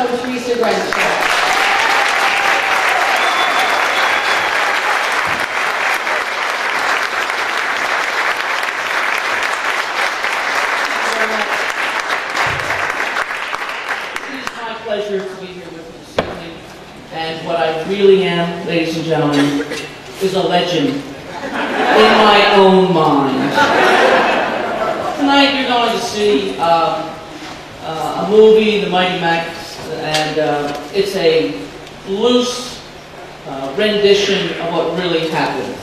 welcome Teresa Grenshaw. Pleasure to be here with you this evening. And what I really am, ladies and gentlemen, is a legend in my own mind. Tonight you're going to see a movie, The Mighty Max, and it's a loose rendition of what really happened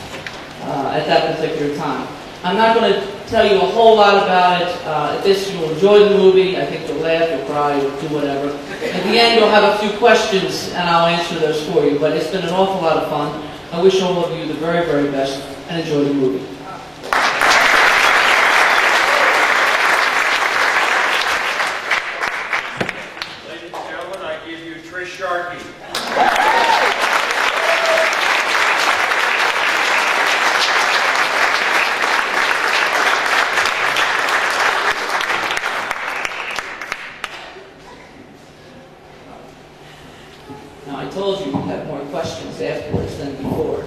at that particular time. I'm not going to tell you a whole lot about it. At this, you'll enjoy the movie. I think you'll laugh, you'll cry, you'll do whatever. At the end, you'll have a few questions, and I'll answer those for you. But it's been an awful lot of fun. I wish all of you the very, very best, and enjoy the movie. Ladies and gentlemen, I give you Trish Sharkey. Now, I told you you'd have more questions afterwards than before.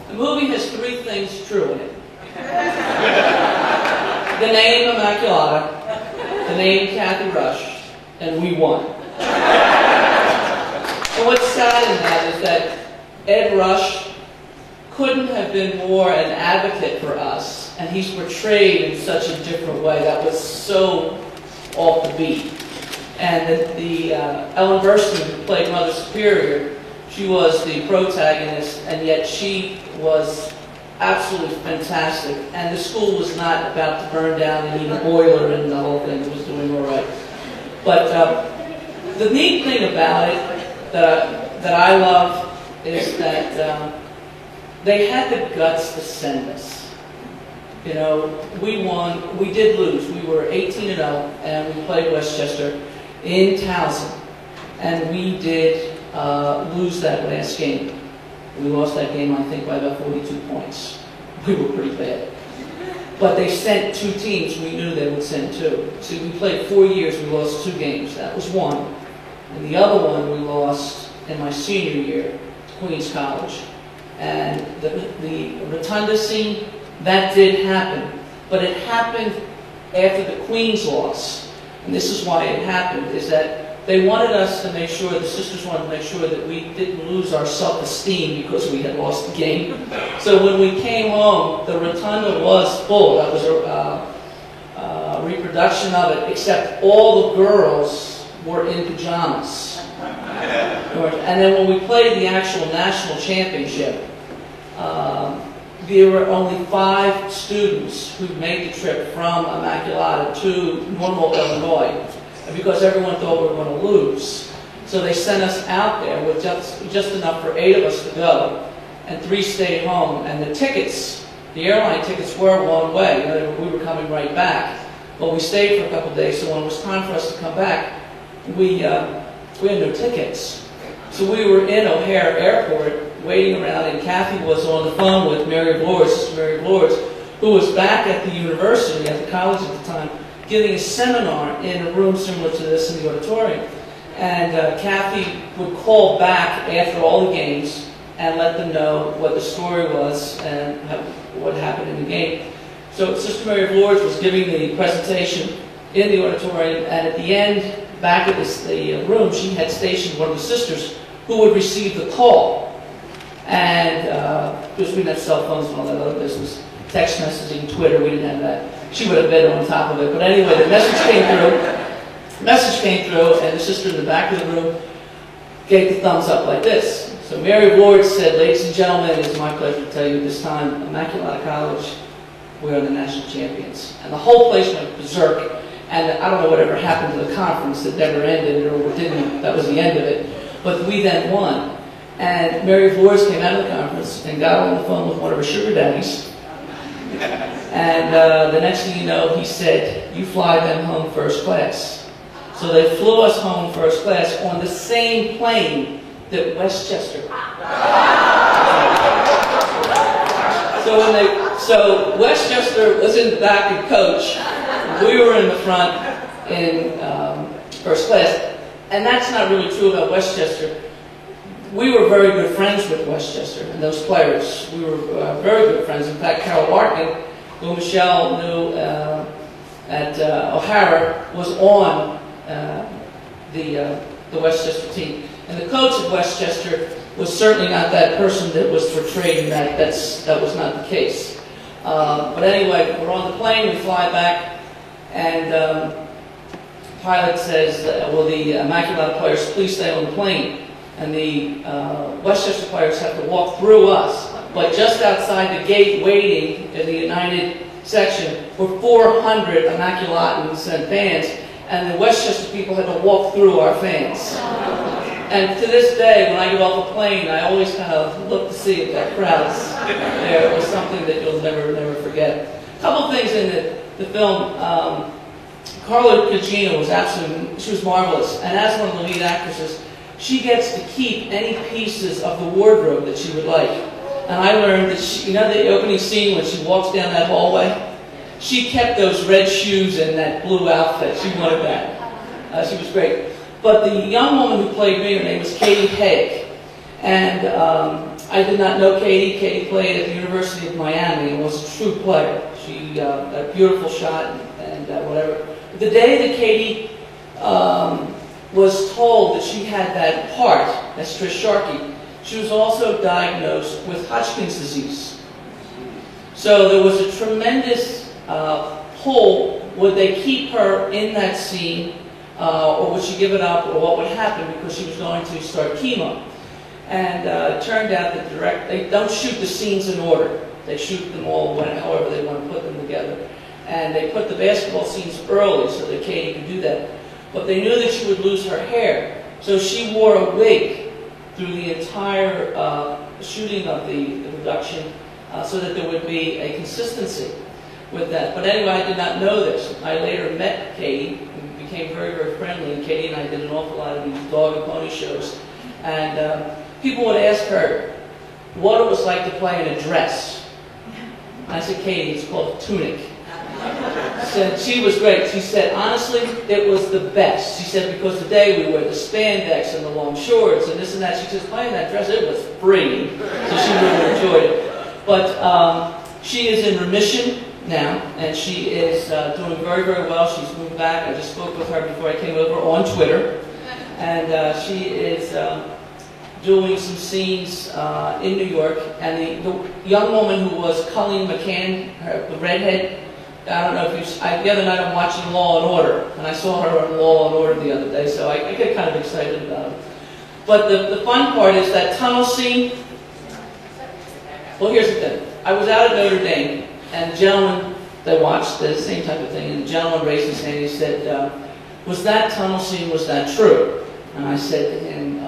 The movie has three things true in it. The name Immaculata, the name Kathy Rush, and we won. And what's sad in that is that Ed Rush couldn't have been more an advocate for us, and he's portrayed in such a different way that was so off the beat. And Ellen Burstyn, who played Mother Superior, she was the protagonist, and yet she was absolutely fantastic. And the school was not about to burn down and even boiler and the whole thing. It was doing all right. But the neat thing about it that I love is that they had the guts to send us. You know, we won. We did lose. We were 18-0, and we played Westchester in Towson, and we did lose that last game. We lost that game, I think, by about 42 points. We were pretty bad. But they sent two teams. We knew they would send two. See, we played 4 years. We lost 2 games. That was one. And the other one we lost in my senior year, Queens College. And the rotunda scene, that did happen. But it happened after the Queens loss. And this is why it happened, is that they wanted us to make sure, the sisters wanted to make sure that we didn't lose our self-esteem because we had lost the game. So when we came home, the rotunda was full. That was a reproduction of it, except all the girls were in pajamas. And then when we played the actual national championship, there were only 5 students who made the trip from Immaculata to Normal, Illinois, because everyone thought we were going to lose. So they sent us out there with just enough for 8 of us to go, and 3 stayed home. And the tickets, the airline tickets were one way. You know, we were coming right back. But we stayed for a couple of days, so when it was time for us to come back, we had no tickets. So we were in O'Hare Airport waiting around, and Kathy was on the phone with Mary Blores, Sister Mary Blores, who was back at the university, at the college at the time, giving a seminar in a room similar to this in the auditorium. And Kathy would call back after all the games and let them know what the story was and what happened in the game. So Sister Mary Blores was giving the presentation in the auditorium, and at the end, back at the room, she had stationed one of the sisters who would receive the call. And because we didn't have cell phones and all that other business, text messaging, Twitter, we didn't have that. She would have been on top of it. But anyway, the message came through, and the sister in the back of the room gave the thumbs up like this. So Mary Ward said, "Ladies and gentlemen, it is my pleasure to tell you this time, Immaculata College, we are the national champions." And the whole place went berserk. And I don't know whatever happened to the conference. It never ended, or didn't. That was the end of it. But we then won. And Mary Flores came out of the conference and got on the phone with one of her sugar daddies. And the next thing you know, he said, "You fly them home first class." So they flew us home first class on the same plane that Westchester. So Westchester was in the back and coach. We were in the front in first class. And that's not really true about Westchester. We were very good friends with Westchester and those players. We were very good friends. In fact, Carol Larkin, who Michelle knew at O'Hara, was on the Westchester team. And the coach of Westchester was certainly not that person that was portrayed in that. That was not the case. But anyway, we're on the plane, we fly back, and the pilot says, will the Immaculata players please stay on the plane? And the Westchester players have to walk through us. But just outside the gate waiting in the United section were 400 Immaculatans and fans, and the Westchester people had to walk through our fans. And to this day, when I get off a plane, I always kind of look to see if that crowd's there. It was something that you'll never forget. A couple of things in the film. Carla Gugino was absolutely, she was marvelous. And as one of the lead actresses, she gets to keep any pieces of the wardrobe that she would like. And I learned that she, you know the opening scene when she walks down that hallway? She kept those red shoes and that blue outfit. She wanted that. She was great. But the young woman who played me, her name was Katie Haig. And I did not know Katie. Katie played at the University of Miami and was a true player. She got a beautiful shot and whatever. The day that Katie was told that she had that part, as Trish Sharkey, she was also diagnosed with Hodgkin's disease. So there was a tremendous pull. Would they keep her in that scene, or would she give it up, or what would happen, because she was going to start chemo? And it turned out that they don't shoot the scenes in order. They shoot them all however they want to put them together. And they put the basketball scenes early so that Katie could do that. But they knew that she would lose her hair, so she wore a wig through the entire shooting of the production, so that there would be a consistency with that. But anyway, I did not know this. I later met Katie, and became very friendly, and Katie and I did an awful lot of these dog and pony shows. And people would ask her what it was like to play in a dress. I said, Katie, it's called a tunic. She was great. She said, honestly, it was the best. She said, because today we wear the spandex and the long shorts and this and that. She says, playing that dress, it was free. So she really enjoyed it. But she is in remission now, and she is doing very well. She's moved back. I just spoke with her before I came over on Twitter. And she is doing some scenes in New York. And the young woman who was Colleen McCann, the redhead, I don't know if you, the other night I'm watching Law and Order, and I saw her on Law and Order the other day, so I get kind of excited about it. But the fun part is that tunnel scene. Well, here's the thing. I was out at Notre Dame, and the gentleman, they watched the same type of thing, and the gentleman raised his hand and he said, was that tunnel scene, was that true? And I said to him,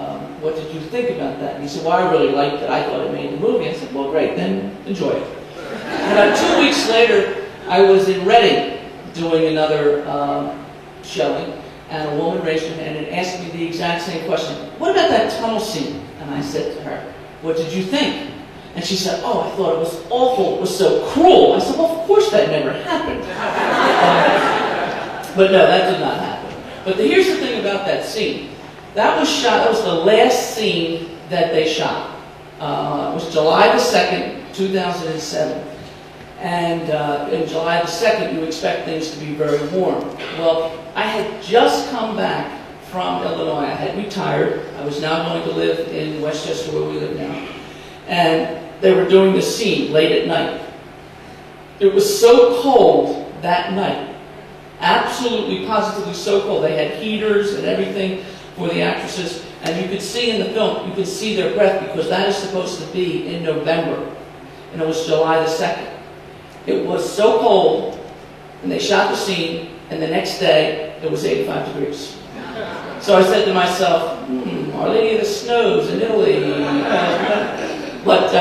what did you think about that? And he said, well, I really liked it. I thought it made the movie. I said, well, great, then enjoy it. And about 2 weeks later, I was in Reading doing another showing, and a woman raised her hand and asked me the exact same question. What about that tunnel scene? And I said to her, what did you think? And she said, oh, I thought it was awful. It was so cruel. I said, well, of course that never happened. But no, that did not happen. But here's the thing about that scene. That was shot, that was the last scene that they shot. It was July the 2nd, 2007. And in July the 2nd, you expect things to be very warm. Well, I had just come back from Illinois. I had retired. I was now going to live in Westchester, where we live now. And they were doing the scene late at night. It was so cold that night. Absolutely, positively so cold. They had heaters and everything for the actresses. And you could see in the film, you could see their breath, because that is supposed to be in November. And it was July the 2nd. It was so cold, and they shot the scene, and the next day, it was 85 degrees. So I said to myself, Our Lady of the Snows in Italy. But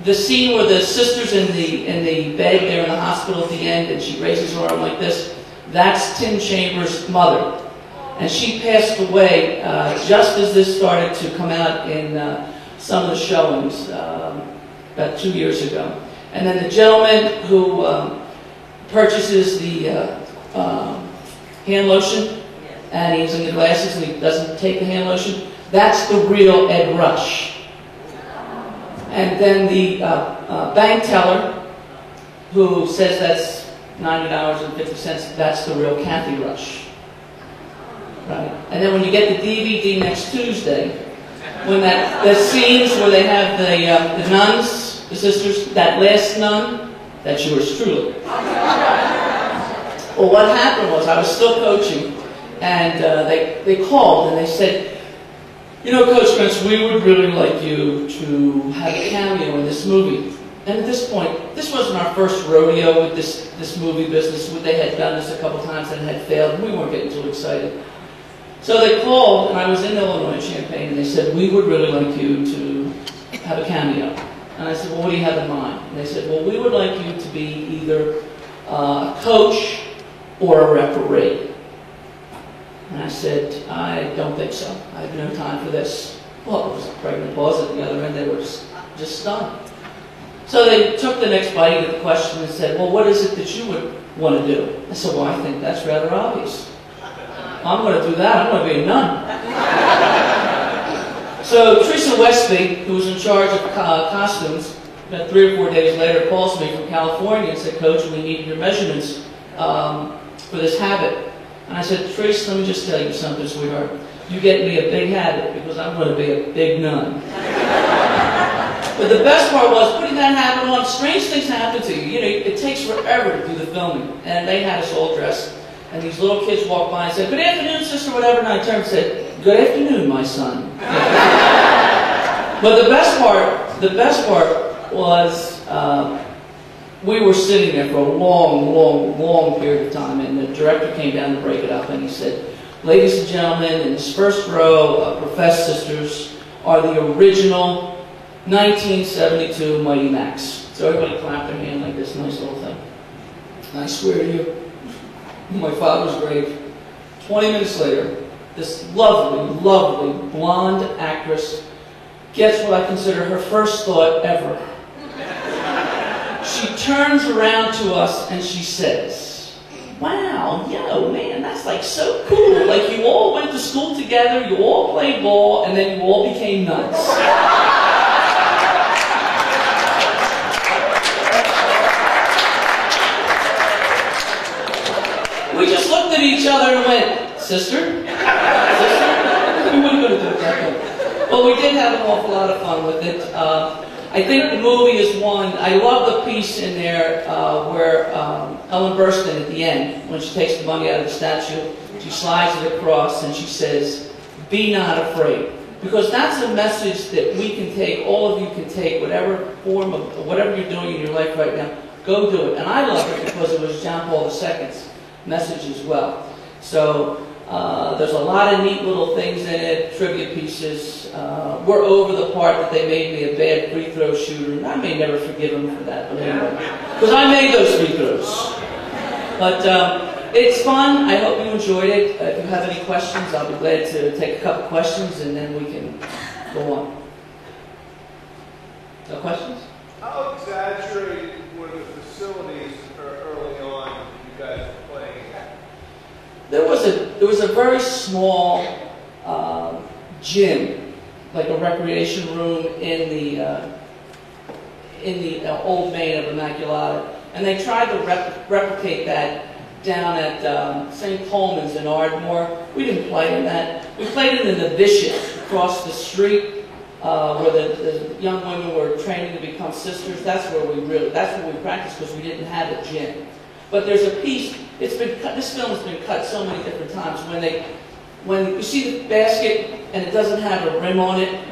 the scene where the sister's in the bed there in the hospital at the end, and she raises her arm like this, that's Tim Chambers' mother. And she passed away just as this started to come out in some of the showings about 2 years ago. And then the gentleman who purchases the hand lotion, and he's in the glasses and he doesn't take the hand lotion, that's the real Ed Rush. And then the bank teller who says that's $90.50, that's the real Kathy Rush. Right? And then when you get the DVD next Tuesday, when the scenes where they have the nuns, the sisters, that last nun, that's yours truly. Well, what happened was I was still coaching, and they called and they said, you know, Coach Prince, we would really like you to have a cameo in this movie. And at this point, this wasn't our first rodeo with this movie business. They had done this a couple times and had failed, and we weren't getting too excited. So they called, and I was in Illinois, Champaign, and they said, we would really like you to have a cameo. And I said, well, what do you have in mind? And they said, well, we would like you to be either a coach or a referee. And I said, I don't think so. I have no time for this. Well, there was a pregnant pause at the other end. They were just stunned. So they took the next bite of the question and said, well, what is it that you would want to do? I said, well, I think that's rather obvious. I'm going to do that. I'm going to be a nun. So Teresa Westby, who was in charge of costumes, about 3 or 4 days later calls me from California and said, Coach, we need your measurements for this habit. And I said, Teresa, let me just tell you something, sweetheart. You get me a big habit because I'm going to be a big nun. But the best part was putting that habit on. Strange things happen to you. You know, it takes forever to do the filming. And they had us all dressed. And these little kids walked by and said, good afternoon, sister, whatever. And I turned and said, good afternoon, my son. But the best part was we were sitting there for a long period of time, and the director came down to break it up, and he said, ladies and gentlemen, in this first row, professed sisters are the original 1972 Mighty Max. So everybody clapped their hand like this, nice little thing. And I swear to you, my father's grave, 20 minutes later, this lovely blonde actress gets what I consider her first thought ever. She turns around to us and she says, wow, yo, man, that's like so cool. Like you all went to school together, you all played ball, and then you all became nuns. We just looked at each other and went, sister? Sister? We weren't going to do it that way. But we did have an awful lot of fun with it. I think the movie is one. I love the piece in there where Ellen Burstyn at the end, when she takes the money out of the statue, she slides it across and she says, be not afraid. Because that's a message that we can take, all of you can take, whatever form of, whatever you're doing in your life right now, go do it. And I love it because it was John Paul II's message as well. So there's a lot of neat little things in it, trivia pieces. We're over the part that they made me a bad free throw shooter, and I may never forgive them for that, but anyway, because I made those free throws. But it's fun. I hope you enjoyed it. If you have any questions, I'll be glad to take a couple questions, and then we can go on. No questions? How exaggerated were the facilities early on you guys were playing at? There was a very small gym, like a recreation room in the old main of Immaculata, and they tried to replicate that down at St. Coleman's in Ardmore. We didn't play in that. We played in the Bishop across the street, where the young women were training to become sisters. That's where we practiced because we didn't have a gym. But there's a piece. This film has been cut so many different times. When you see the basket and it doesn't have a rim on it,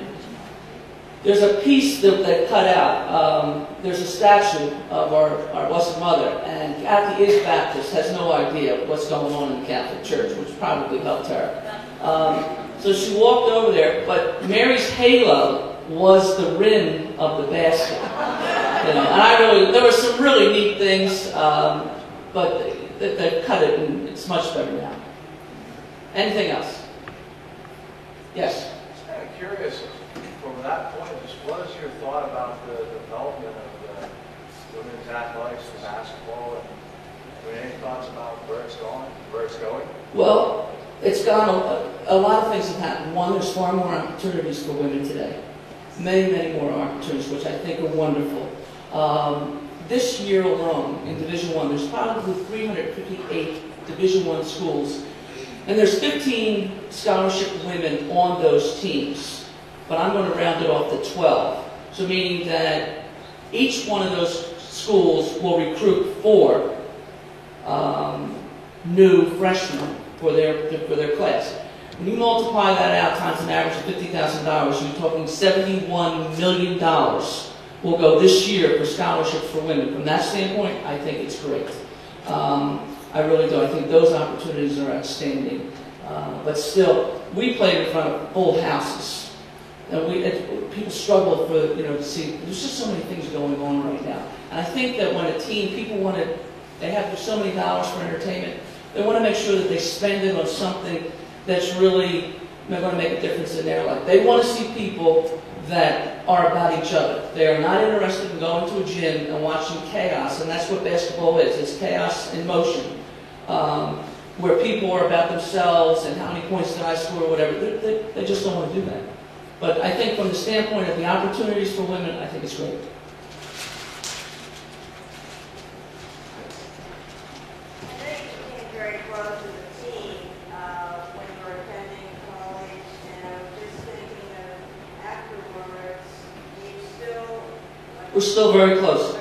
there's a piece that they cut out. There's a statue of our Blessed Mother, and Kathy is Baptist, has no idea what's going on in the Catholic Church, which probably helped her. So she walked over there, but Mary's halo was the rim of the basket. You know, and there were some really neat things, but they cut it, and it's much better now. Anything else? Yes? Just kind of curious, from that point, just what is your thought about the development of women's athletics for basketball? And any thoughts about where it's going, where it's going? Well, it's gone, a lot of things have happened. One, there's far more opportunities for women today. Many, many more opportunities, which I think are wonderful. This year alone, in Division I, there's probably 358 Division I schools, and there's 15 scholarship women on those teams. But I'm going to round it off to 12. So meaning that each one of those schools will recruit 4 new freshmen for their class. When you multiply that out times an average of $50,000, you're talking $71 million will go this year for scholarships for women. From that standpoint, I think it's great. I really do. I think those opportunities are outstanding. But still, we played in front of full houses. And people struggle for, to see, there's just so many things going on right now. And I think that when a team, they have so many dollars for entertainment, they want to make sure that they spend it on something that's really going to make a difference in their life. They want to see people that are about each other. They are not interested in going to a gym and watching chaos, and that's what basketball is. It's chaos in motion, where people are about themselves and how many points did I score or whatever. They just don't want to do that. But I think from the standpoint of the opportunities for women, I think it's great. Very close to the team when you were attending college, and I was just thinking of afterwards, do you still... We're still very close.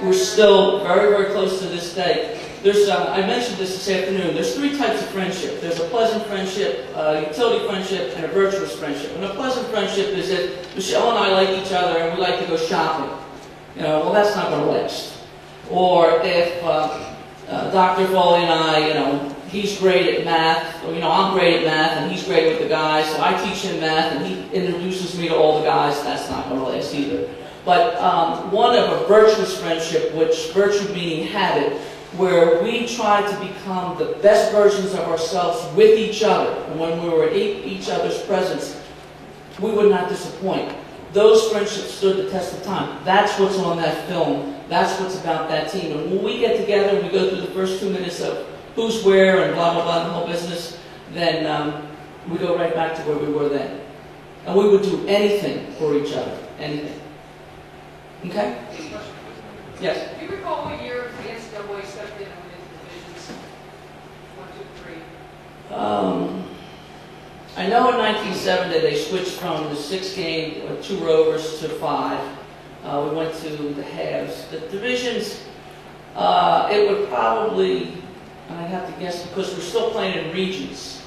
We're still very, very close to this day. There's, I mentioned this afternoon, there's 3 types of friendship. There's a pleasant friendship, a utility friendship, and a virtuous friendship. And a pleasant friendship is that Michelle and I like each other and we like to go shopping. Well, that's not going to last. Or if Dr. Foley and I, he's great at math, or, I'm great at math, and he's great with the guys, so I teach him math, and he introduces me to all the guys, that's not going to last either. But one of a virtuous friendship, which virtue meaning habit, where we try to become the best versions of ourselves with each other, and when we were in each other's presence, we would not disappoint. Those friendships stood the test of time. That's what's on that film. That's what's about that team. And when we get together and we go through the first 2 minutes of who's where and blah, blah, blah, and the whole business, then we go right back to where we were then. And we would do anything for each other. Anything. Okay? Yes? Do you recall what year the NCAA stepped in with divisions 1, 2, 3? I know in 1970 they switched from the 6-game or 2 rovers to 5. We went to the halves. The divisions, it would probably, and I'd have to guess because we're still playing in regions.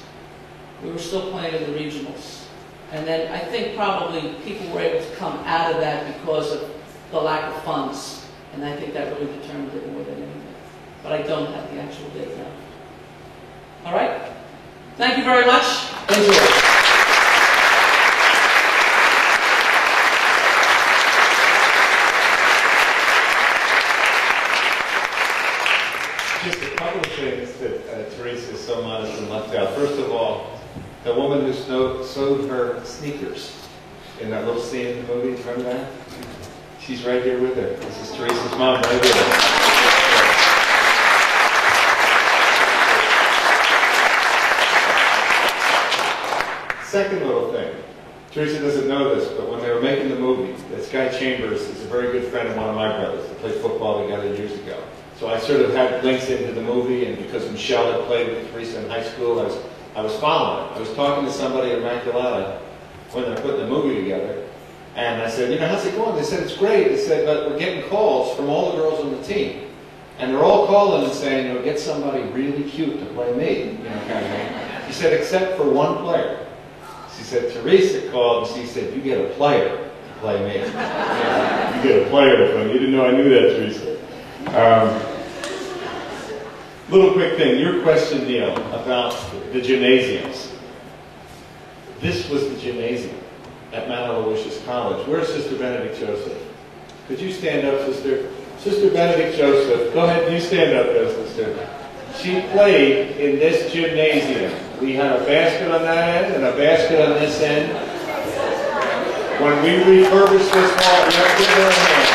We were still playing in the regionals. And then I think probably people were able to come out of that because of the lack of funds. And I think that really determined it more than anything. But I don't have the actual date now. All right? Thank you very much. Enjoy. Just a couple of things that Teresa is so modest and left out. First of all, the woman who sewed her sneakers in that little scene in the movie, remember that? She's right here with her. This is Teresa's mom right here. Second little thing. Teresa doesn't know this, but when they were making the movie, this guy Chambers is a very good friend of one of my brothers. They played football together years ago. So I sort of had links into the movie, and because Michelle had played with Teresa in high school, I was following it. I was talking to somebody at Immaculata when they were putting the movie together, and I said, how's it going? They said, it's great. They said, but we're getting calls from all the girls on the team. And they're all calling and saying, get somebody really cute to play me, kind of thing. She said, except for one player. She said, Teresa called and she said, you get a player to play me. You get a player to play me. You didn't know I knew that, Teresa. Little quick thing. Your question, Neil, about the gymnasiums. This was the gymnasium at Mount Aloysius College. Where's Sister Benedict Joseph? Could you stand up, Sister? Sister Benedict Joseph. Go ahead, you stand up there, Sister. She played in this gymnasium. We had a basket on that end and a basket on this end. When we refurbished this hall, you have to give her a hand.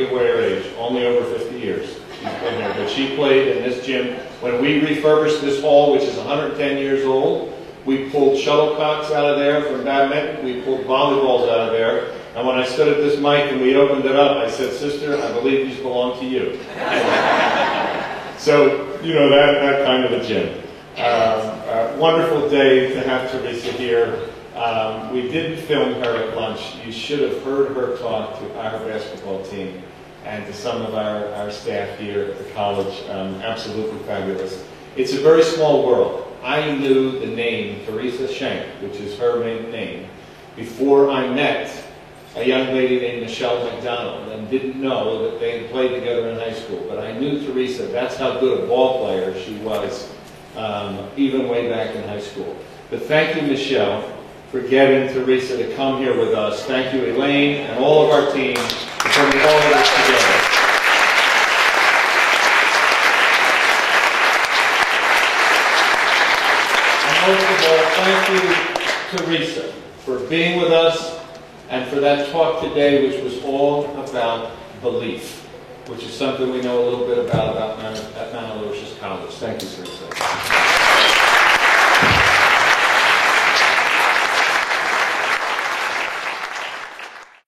give away her age, only over 50 years she's been here. But she played in this gym. When we refurbished this hall, which is 110 years old, we pulled shuttlecocks out of there from badminton. We pulled volleyballs out of there. And when I stood at this mic and we opened it up, I said, "Sister, I believe these belong to you." So, you know, that kind of a gym. Wonderful day to have Teresa here. We didn't film her at lunch. You should have heard her talk to our basketball team and to some of our staff here at the college. Absolutely fabulous. It's a very small world. I knew the name Teresa Schenk, which is her maiden name, before I met a young lady named Michelle McDonald, and didn't know that they had played together in high school. But I knew Teresa. That's how good a ball player she was, even way back in high school. But thank you, Michelle, for getting Teresa to come here with us. Thank you, Elaine, and all of our team for putting all of this together. And most of all, thank you, Teresa, for being with us and for that talk today, which was all about belief, which is something we know a little bit about at Mount Aloysius College. Thank you, Teresa.